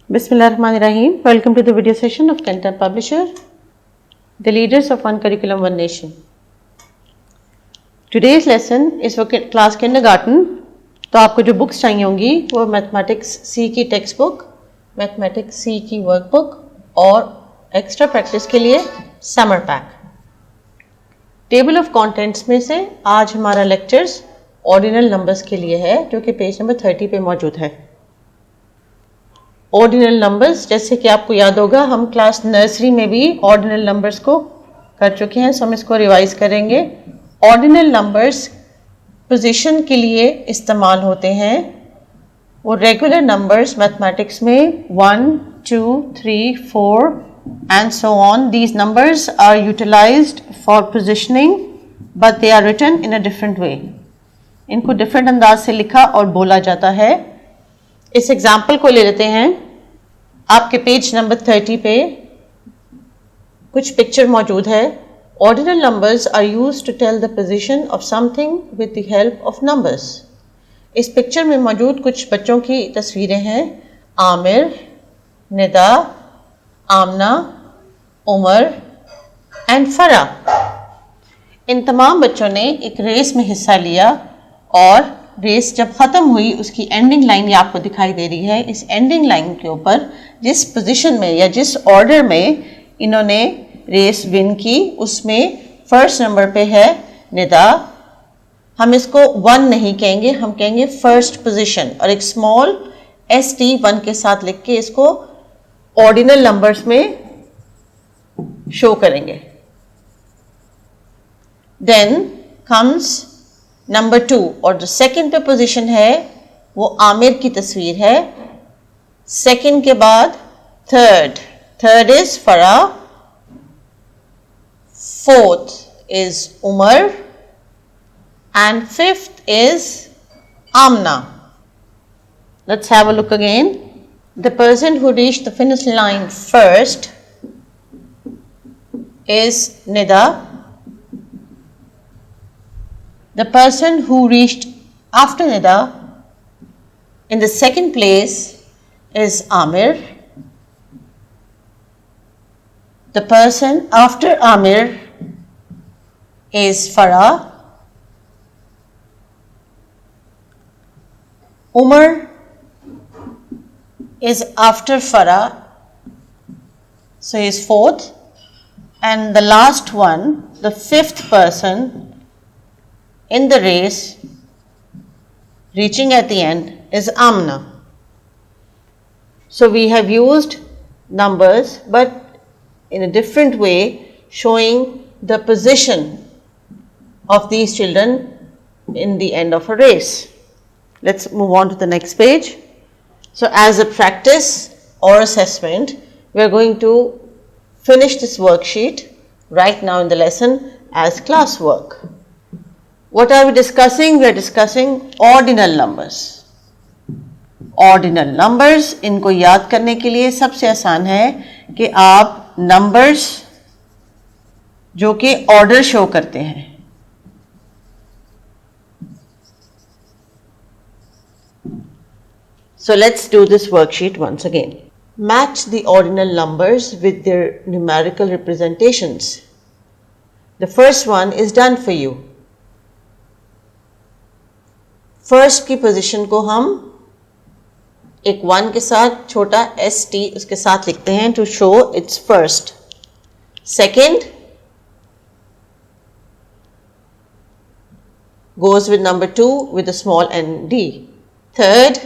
Bismillahirrahmanirrahim. Welcome to the video session of Cantab Publisher, the leaders of One Curriculum, One Nation. Today's lesson is for class kindergarten. तो आपको जो books चाहिए होंगी वो mathematics सी की text book, mathematics सी की workbook और extra practice के लिए summer pack. Table of contents में से आज हमारा लेक्चर्स ऑर्डिनल नंबर्स के लिए है, जो कि पेज नंबर 30 पे मौजूद है. ऑर्डिनल नंबर्स, जैसे कि आपको याद होगा, हम क्लास नर्सरी में भी ऑर्डिनल नंबर्स को कर चुके हैं, सो हम इसको रिवाइज करेंगे. ऑर्डिनल नंबर्स पोजीशन के लिए इस्तेमाल होते हैं. वो रेगुलर नंबर्स मैथमेटिक्स में 1, 2, 3, 4 and so on, these numbers are utilised for positioning but they are written in a different way. इनको डिफरेंट अंदाज से लिखा और बोला जाता है. इस एग्जाम्पल को ले लेते हैं. आपके पेज नंबर 30 पे कुछ पिक्चर मौजूद है. Ordinal numbers are used to tell the position of something with the help of numbers. इस पिक्चर में मौजूद कुछ बच्चों की तस्वीरें हैं. आमिर, निदा, आमना, उमर एंड फरा. इन तमाम बच्चों ने एक रेस में हिस्सा लिया और रेस जब ख़त्म हुई उसकी एंडिंग लाइन ये आपको दिखाई दे रही है. इस एंडिंग लाइन के ऊपर जिस पोजीशन में या जिस ऑर्डर में इन्होंने रेस विन की, उसमें फर्स्ट नंबर पे है निदा. हम इसको 1 नहीं कहेंगे, हम कहेंगे फर्स्ट पोजीशन और एक स्मॉल ST1 के साथ लिख के इसको ऑर्डिनल नंबर्स में शो करेंगे. देन कम्स नंबर 2 और जो सेकंड पे पोजीशन है वो आमिर की तस्वीर है. सेकंड के बाद थर्ड इज फरा, fourth is Umar and fifth is Amna. Let's have a look again. The person who reached the finish line first is Nida. The person who reached after Nida in the second place is Amir. The person after Amir is Farah. Umar is after Farah, so he is fourth. And the last one, the fifth person in the race, reaching at the end, is Amna. So we have used numbers, but in a different way, showing the position of these children in the end of a race. Let's move on to the next page. So as a practice or assessment, we are going to finish this worksheet right now in the lesson as classwork. What are we discussing? We are discussing ordinal numbers. Ordinal numbers, इनको याद करने के लिए सबसे आसान है कि आप नंबर्स जो कि ऑर्डर शो करते हैं, so let's do this worksheet once again. Match the ordinal numbers with their numerical representations. The first one is done for you. First की पोजीशन को हम एक 1 के साथ छोटा ST उसके साथ लिखते हैं to show it's first. Second goes with number 2 with a small ND. Third,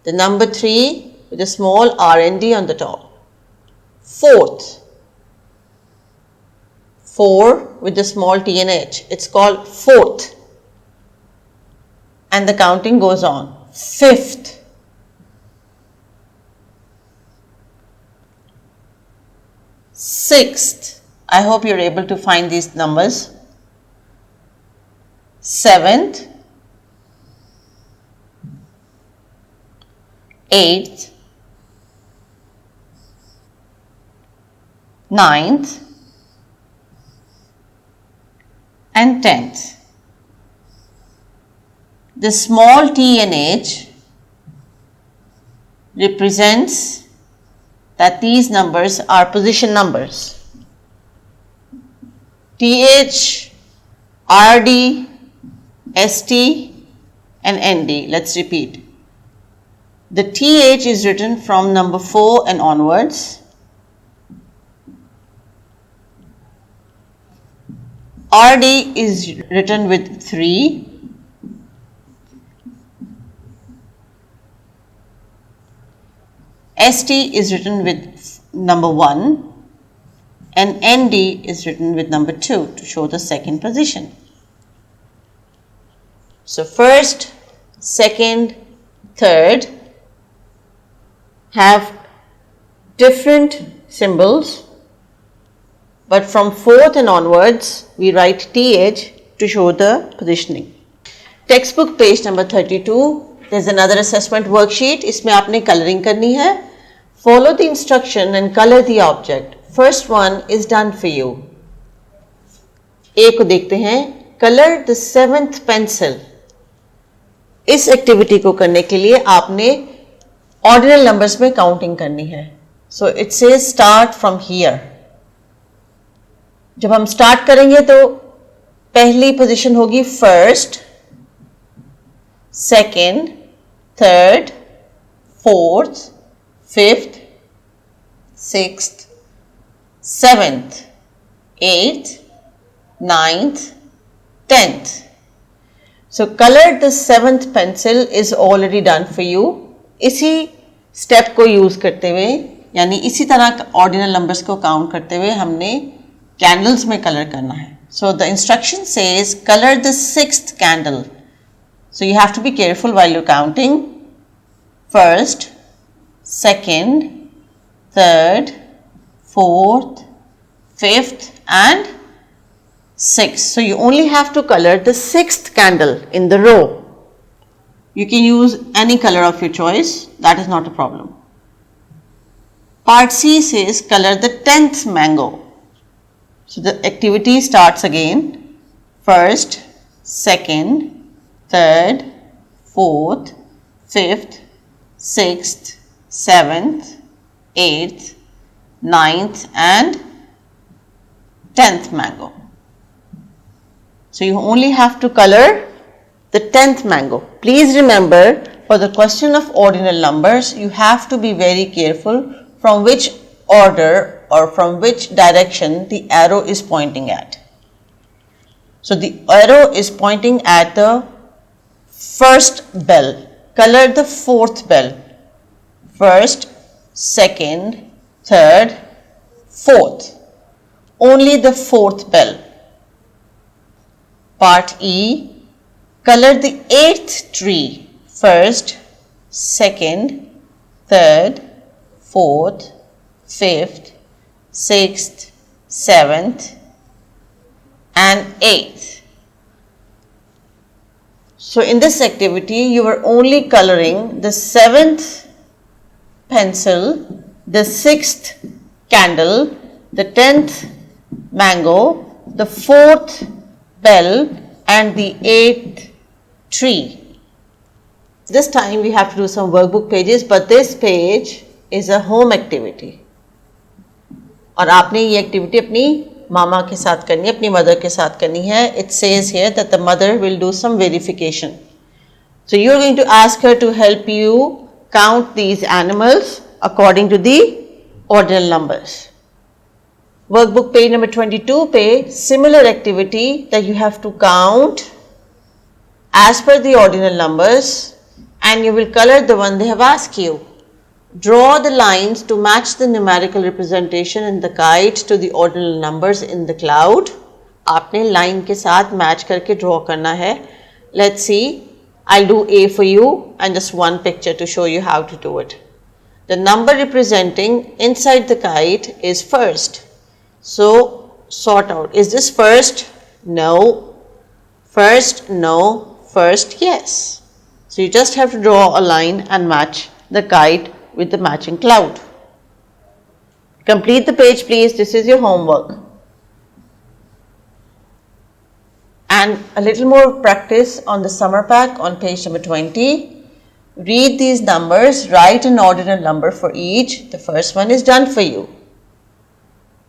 the number 3 with a small RND on the top. Fourth, 4 with a small TNH. It's called fourth. And the counting goes on. Fifth, sixth, I hope you're able to find these numbers. Seventh, eighth, ninth, and 10th. The small t and h represents that these numbers are position numbers. TH, RD, ST and ND. Let's repeat. The TH is written from number 4 and onwards. RD is written with 3. ST is written with number 1 and ND is written with number 2 to show the second position. So first, second, third have different symbols, but from 4th and onwards we write TH to show the positioning. Textbook page number 32. There's another assessment worksheet. इसमें आपने coloring करनी है. Follow the instruction and color the object. First one is done for you. A को देखते हैं. Color the 7th pencil. इस activity को करने के लिए आपने ऑर्डिनल नंबर्स में काउंटिंग करनी है. So it says start from here. जब हम स्टार्ट करेंगे तो पहली पोजीशन होगी first, second, third, fourth, fifth, sixth, seventh, eighth, ninth, tenth. So color the 7th pencil is already done for you. इसी स्टेप को यूज करते हुए यानी इसी तरह ऑर्डिनल नंबर्स को काउंट करते हुए हमने कैंडल्स में कलर करना है. So the instruction says color the 6th candle. So you have to be careful while you're counting. First, second, third, fourth, fifth and 6. So you only have to color the 6th candle in the row. You can use any color of your choice. That is not a problem. Part C says color the 10th mango. So the activity starts again. First, second, third, fourth, fifth, sixth, seventh, eighth, ninth and 10th mango. So you only have to color the 10th mango. Please remember, for the question of ordinal numbers, you have to be very careful from which order or from which direction the arrow is pointing at. So the arrow is pointing at the first bell. Color the 4th bell. First, second, third, fourth. Only the 4th bell. Part E, color the 8th tree. First, second, third, fourth, fifth, sixth, seventh and 8th. So in this activity you are only coloring the 7th pencil, the 6th candle, the 10th mango, the 4th bell and the 8th tree. This time we have to do some workbook pages, but this page is a home activity. और आपने ये activity अपनी मामा के साथ करनी है, अपनी mother के साथ करनी है. It says here that the mother will do some verification. So you are going to ask her to help you count these animals according to the ordinal numbers. Workbook page number 22 पे similar activity that you have to count as per the ordinal numbers and you will color the one they have asked you. Draw the lines to match the numerical representation in the kite to the ordinal numbers in the cloud. आपने line के साथ match करके draw करना है. Let's see. I'll do A for you and just one picture to show you how to do it. The number representing inside the kite is first. So sort out. Is this first? No. First? No. First? Yes. So you just have to draw a line and match the kite with the matching cloud. Complete the page please. This is your homework. And a little more practice on the summer pack on page number 20. Read these numbers, write an ordinal number for each. The first one is done for you.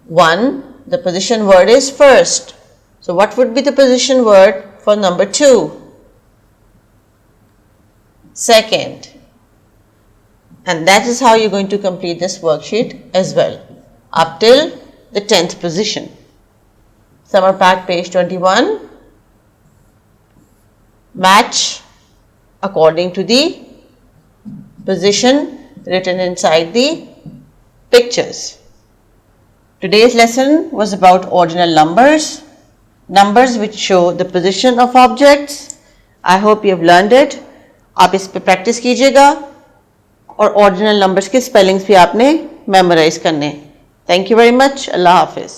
1, the position word is first. So what would be the position word for number 2? Second. And that is how you're going to complete this worksheet as well, up till the 10th position. Summer pack page 21. Match according to the position written inside the pictures. Today's lesson was about ordinal numbers, numbers which show the position of objects. I hope you have learned it. आप इस पे practice कीजिएगा और ordinal numbers के spellings भी आपने memorise करने. Thank you very much. अल्लाह हाफिज़.